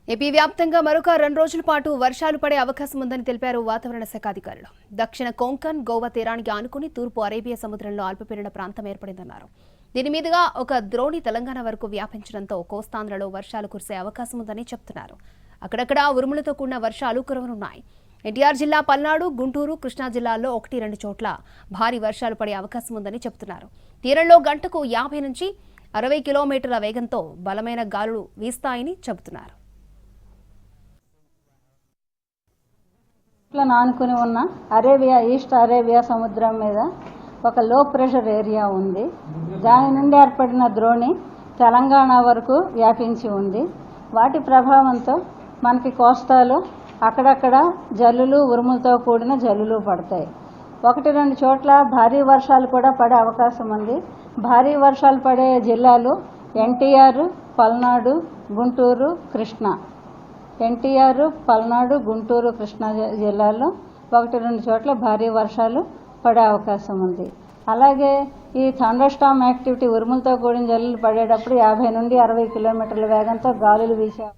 AP వ్యాప్తంగా మరొక 2 రోజుల పాటు వర్షాలు పడే అవకాశం ఉందని తెలిపారు వాతావరణ శాఖ అధికారులు. దక్షిణ కొంకన్, గోవా తీరానికి ఆనుకుని తూర్పు అరేబియా సముద్రంలో అల్పపీడన ప్రాంతం ఏర్పడిందన్నారు. దీని మీదుగా ఒక ద్రోణి తెలంగాణ వరకు వ్యాపించడంతో కోస్తాంధ్రలో వర్షాలు కురిసే అవకాశం ఉందని చెబుతున్నారు. అక్కడక్కడ ఉరుములతో కూడిన వర్షాలు కురవనున్నాయి. ఎన్టీఆర్ జిల్లా పల్నాడు, గుంటూరు, కృష్ణా జిల్లాల్లో 1-2 చోట్ల భారీ వర్షాలు పడే అవకాశం ఉందని చెబుతున్నారు. తీరంలో గంటకు 50 నుంచి 60 కిలోమీటర్ల వేగంతో బలమైన గాలులు వీస్తాయని చెబుతున్నారు. ఆనుకుని ఉన్న ఈస్ట్ అరేబియా సముద్రం మీద ఒక లో ప్రెషర్ ఏరియా ఉంది. దాని నుండి ఏర్పడిన ద్రోణి తెలంగాణ వరకు వ్యాపించి ఉంది. వాటి ప్రభావంతో మనకి కోస్తాలో అక్కడక్కడ జల్లులు, ఉరుములతో కూడిన జల్లులు పడతాయి. 1-2 చోట్ల భారీ వర్షాలు కూడా పడే అవకాశం ఉంది. భారీ వర్షాలు పడే జిల్లాలు ఎన్టీఆర్, పల్నాడు, గుంటూరు, కృష్ణా. ఎన్టీఆర్, పల్నాడు, గుంటూరు, కృష్ణా జిల్లాల్లో 1-2 చోట్ల భారీ వర్షాలు పడే అవకాశం ఉంది. అలాగే ఈ థండర్ స్టార్మ్ యాక్టివిటీ ఉరుములతో కూడిన జల్లులు పడేటప్పుడు 50 నుండి 60 కిలోమీటర్ల వేగంతో గాలులు వీసే